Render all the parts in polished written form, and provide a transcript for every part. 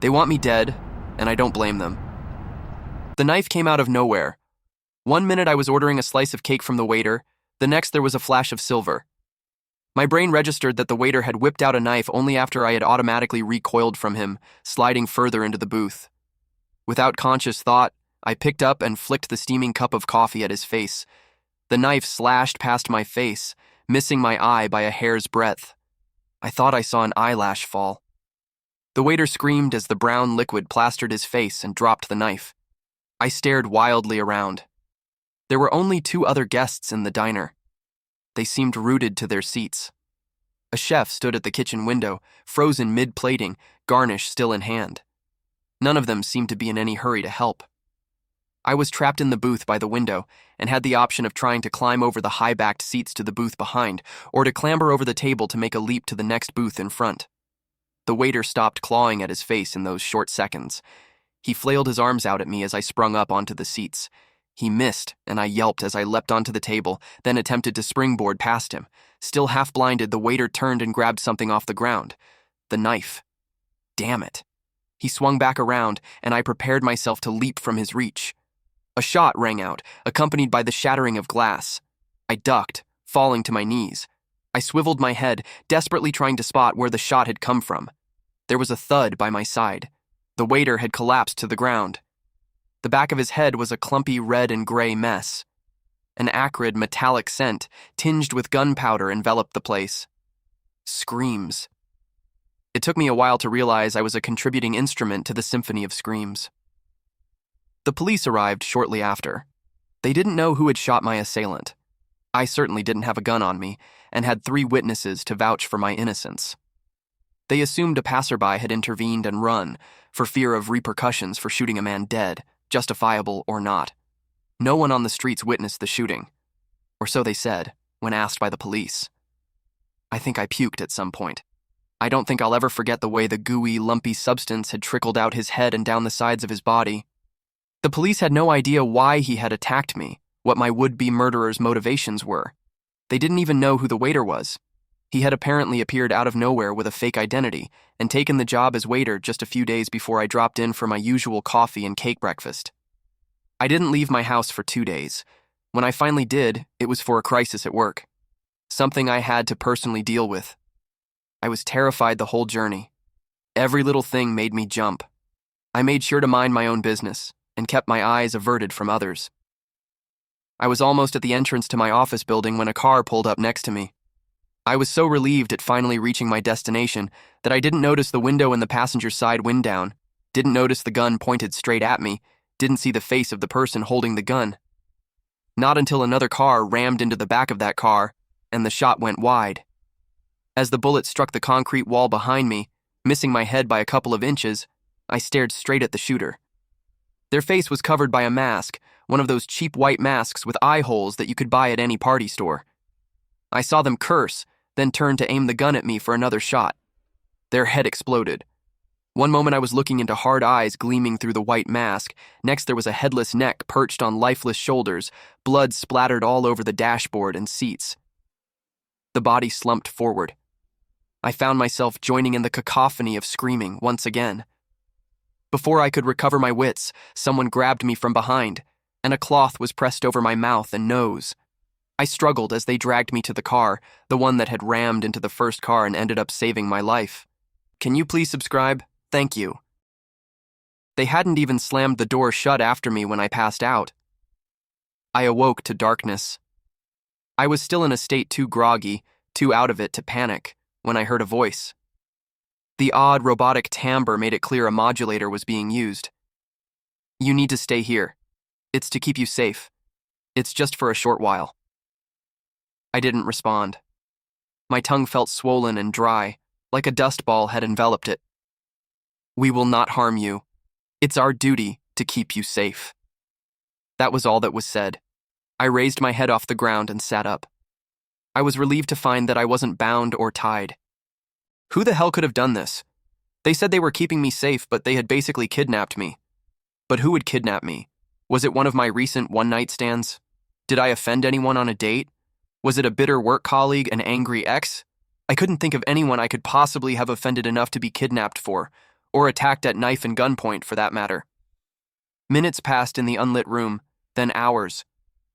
They want me dead, and I don't blame them. The knife came out of nowhere. One minute I was ordering a slice of cake from the waiter, the next there was a flash of silver. My brain registered that the waiter had whipped out a knife only after I had automatically recoiled from him, sliding further into the booth. Without conscious thought, I picked up and flicked the steaming cup of coffee at his face. The knife slashed past my face, missing my eye by a hair's breadth. I thought I saw an eyelash fall. The waiter screamed as the brown liquid plastered his face and dropped the knife. I stared wildly around. There were only 2 other guests in the diner. They seemed rooted to their seats. A chef stood at the kitchen window, frozen mid-plating, garnish still in hand. None of them seemed to be in any hurry to help. I was trapped in the booth by the window and had the option of trying to climb over the high-backed seats to the booth behind or to clamber over the table to make a leap to the next booth in front. The waiter stopped clawing at his face in those short seconds. He flailed his arms out at me as I sprung up onto the seats. He missed, and I yelped as I leapt onto the table, then attempted to springboard past him. Still half-blinded, the waiter turned and grabbed something off the ground. The knife. Damn it. He swung back around, and I prepared myself to leap from his reach. A shot rang out, accompanied by the shattering of glass. I ducked, falling to my knees. I swiveled my head, desperately trying to spot where the shot had come from. There was a thud by my side. The waiter had collapsed to the ground. The back of his head was a clumpy red and gray mess. An acrid, metallic scent, tinged with gunpowder, enveloped the place. Screams. It took me a while to realize I was a contributing instrument to the symphony of screams. The police arrived shortly after. They didn't know who had shot my assailant. I certainly didn't have a gun on me, and had 3 witnesses to vouch for my innocence. They assumed a passerby had intervened and run, for fear of repercussions for shooting a man dead, justifiable or not. No one on the streets witnessed the shooting. Or so they said, when asked by the police. I think I puked at some point. I don't think I'll ever forget the way the gooey, lumpy substance had trickled out his head and down the sides of his body. The police had no idea why he had attacked me, what my would-be murderer's motivations were. They didn't even know who the waiter was. He had apparently appeared out of nowhere with a fake identity and taken the job as waiter just a few days before I dropped in for my usual coffee and cake breakfast. I didn't leave my house for 2 days. When I finally did, it was for a crisis at work. Something I had to personally deal with. I was terrified the whole journey. Every little thing made me jump. I made sure to mind my own business and kept my eyes averted from others. I was almost at the entrance to my office building when a car pulled up next to me. I was so relieved at finally reaching my destination that I didn't notice the window in the passenger side wind down, didn't notice the gun pointed straight at me, didn't see the face of the person holding the gun. Not until another car rammed into the back of that car, and the shot went wide. As the bullet struck the concrete wall behind me, missing my head by a couple of inches, I stared straight at the shooter. Their face was covered by a mask, one of those cheap white masks with eye holes that you could buy at any party store. I saw them curse, then turn to aim the gun at me for another shot. Their head exploded. One moment I was looking into hard eyes gleaming through the white mask, next there was a headless neck perched on lifeless shoulders, blood splattered all over the dashboard and seats. The body slumped forward. I found myself joining in the cacophony of screaming once again. Before I could recover my wits, someone grabbed me from behind, and a cloth was pressed over my mouth and nose. I struggled as they dragged me to the car, the one that had rammed into the first car and ended up saving my life. Can you please subscribe? Thank you. They hadn't even slammed the door shut after me when I passed out. I awoke to darkness. I was still in a state too groggy, too out of it to panic, when I heard a voice. The odd robotic timbre made it clear a modulator was being used. You need to stay here. It's to keep you safe. It's just for a short while. I didn't respond. My tongue felt swollen and dry, like a dust ball had enveloped it. We will not harm you. It's our duty to keep you safe. That was all that was said. I raised my head off the ground and sat up. I was relieved to find that I wasn't bound or tied. Who the hell could have done this? They said they were keeping me safe, but they had basically kidnapped me. But who would kidnap me? Was it one of my recent one-night stands? Did I offend anyone on a date? Was it a bitter work colleague, an angry ex? I couldn't think of anyone I could possibly have offended enough to be kidnapped for, or attacked at knife and gunpoint for that matter. Minutes passed in the unlit room, then hours.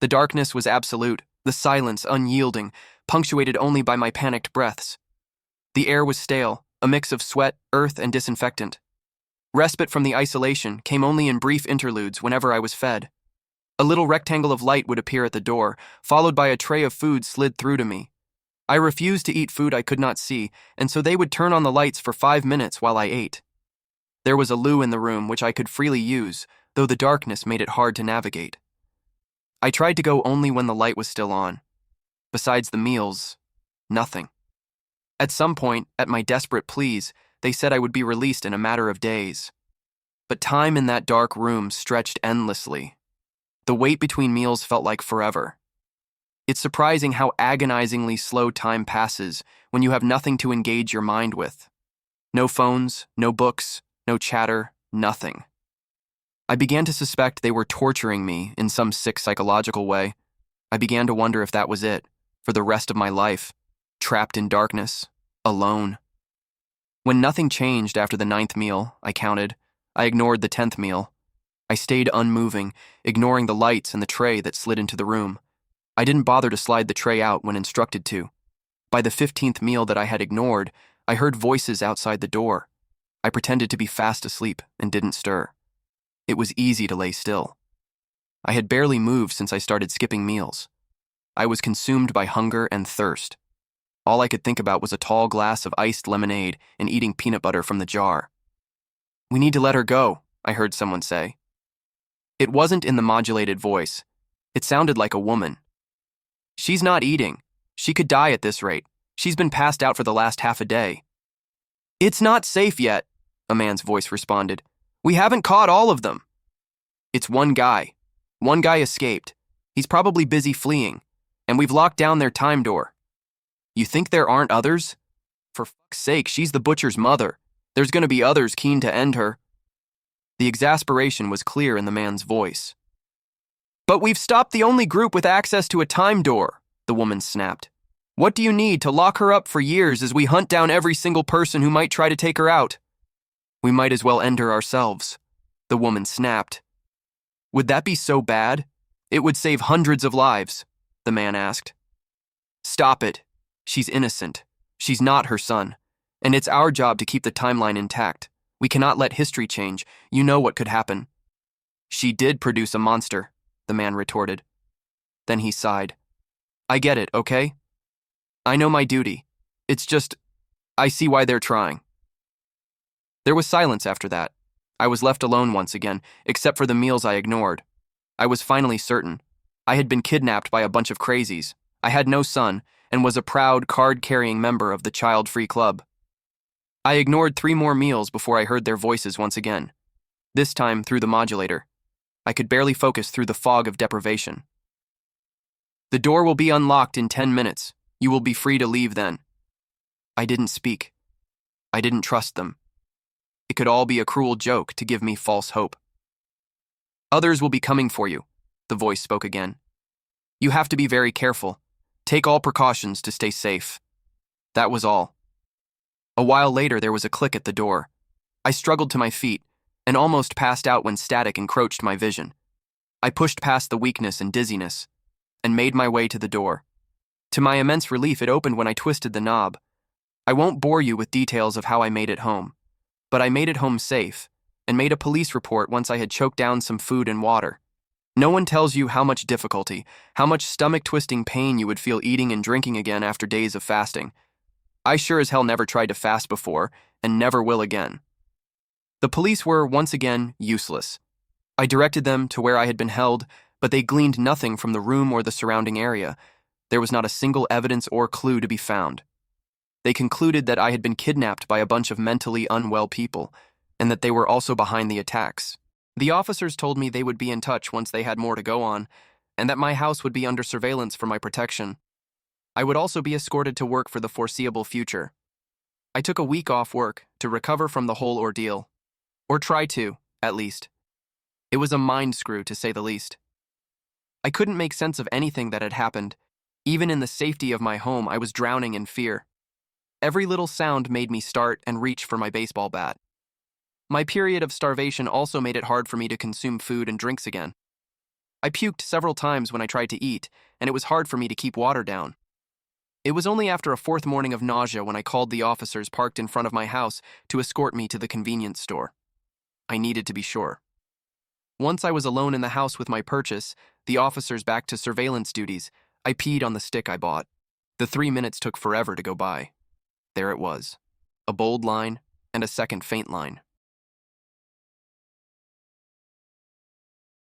The darkness was absolute, the silence unyielding, punctuated only by my panicked breaths. The air was stale, a mix of sweat, earth, and disinfectant. Respite from the isolation came only in brief interludes whenever I was fed. A little rectangle of light would appear at the door, followed by a tray of food slid through to me. I refused to eat food I could not see, and so they would turn on the lights for 5 minutes while I ate. There was a loo in the room which I could freely use, though the darkness made it hard to navigate. I tried to go only when the light was still on. Besides the meals, nothing. At some point, at my desperate pleas, they said I would be released in a matter of days. But time in that dark room stretched endlessly. The wait between meals felt like forever. It's surprising how agonizingly slow time passes when you have nothing to engage your mind with. No phones, no books, no chatter, nothing. I began to suspect they were torturing me in some sick psychological way. I began to wonder if that was it, for the rest of my life, trapped in darkness, alone. When nothing changed after the 9th meal, I counted, I ignored the 10th meal. I stayed unmoving, ignoring the lights and the tray that slid into the room. I didn't bother to slide the tray out when instructed to. By the 15th meal that I had ignored, I heard voices outside the door. I pretended to be fast asleep and didn't stir. It was easy to lay still. I had barely moved since I started skipping meals. I was consumed by hunger and thirst. All I could think about was a tall glass of iced lemonade and eating peanut butter from the jar. "We need to let her go," I heard someone say. It wasn't in the modulated voice. It sounded like a woman. "She's not eating. She could die at this rate. She's been passed out for the last half a day." "It's not safe yet," a man's voice responded. "We haven't caught all of them." "It's one guy. One guy escaped. He's probably busy fleeing, and we've locked down their time door." "You think there aren't others? For fuck's sake, she's the butcher's mother. There's going to be others keen to end her." The exasperation was clear in the man's voice. "But we've stopped the only group with access to a time door," the woman snapped. "What do you need to lock her up for years as we hunt down every single person who might try to take her out?" "We might as well end her ourselves," the woman snapped. "Would that be so bad? It would save hundreds of lives," the man asked. "Stop it. She's innocent. She's not her son. And it's our job to keep the timeline intact. We cannot let history change. You know what could happen." "She did produce a monster," the man retorted. Then he sighed. "I get it, okay? I know my duty. It's just, I see why they're trying." There was silence after that. I was left alone once again, except for the meals I ignored. I was finally certain. I had been kidnapped by a bunch of crazies. I had no son, and was a proud, card-carrying member of the child-free club. I ignored 3 more meals before I heard their voices once again. This time through the modulator. I could barely focus through the fog of deprivation. "The door will be unlocked in 10 minutes. You will be free to leave then." I didn't speak. I didn't trust them. It could all be a cruel joke to give me false hope. "Others will be coming for you," the voice spoke again. "You have to be very careful. Take all precautions to stay safe." That was all. A while later, there was a click at the door. I struggled to my feet and almost passed out when static encroached my vision. I pushed past the weakness and dizziness and made my way to the door. To my immense relief, it opened when I twisted the knob. I won't bore you with details of how I made it home, but I made it home safe and made a police report once I had choked down some food and water. No one tells you how much difficulty, how much stomach-twisting pain you would feel eating and drinking again after days of fasting. I sure as hell never tried to fast before, and never will again. The police were, once again, useless. I directed them to where I had been held, but they gleaned nothing from the room or the surrounding area. There was not a single evidence or clue to be found. They concluded that I had been kidnapped by a bunch of mentally unwell people, and that they were also behind the attacks. The officers told me they would be in touch once they had more to go on, and that my house would be under surveillance for my protection. I would also be escorted to work for the foreseeable future. I took a week off work to recover from the whole ordeal. Or try to, at least. It was a mind screw, to say the least. I couldn't make sense of anything that had happened. Even in the safety of my home, I was drowning in fear. Every little sound made me start and reach for my baseball bat. My period of starvation also made it hard for me to consume food and drinks again. I puked several times when I tried to eat, and it was hard for me to keep water down. It was only after a fourth morning of nausea when I called the officers parked in front of my house to escort me to the convenience store. I needed to be sure. Once I was alone in the house with my purchase, the officers back to surveillance duties, I peed on the stick I bought. The 3 minutes took forever to go by. There it was. A bold line and a second faint line.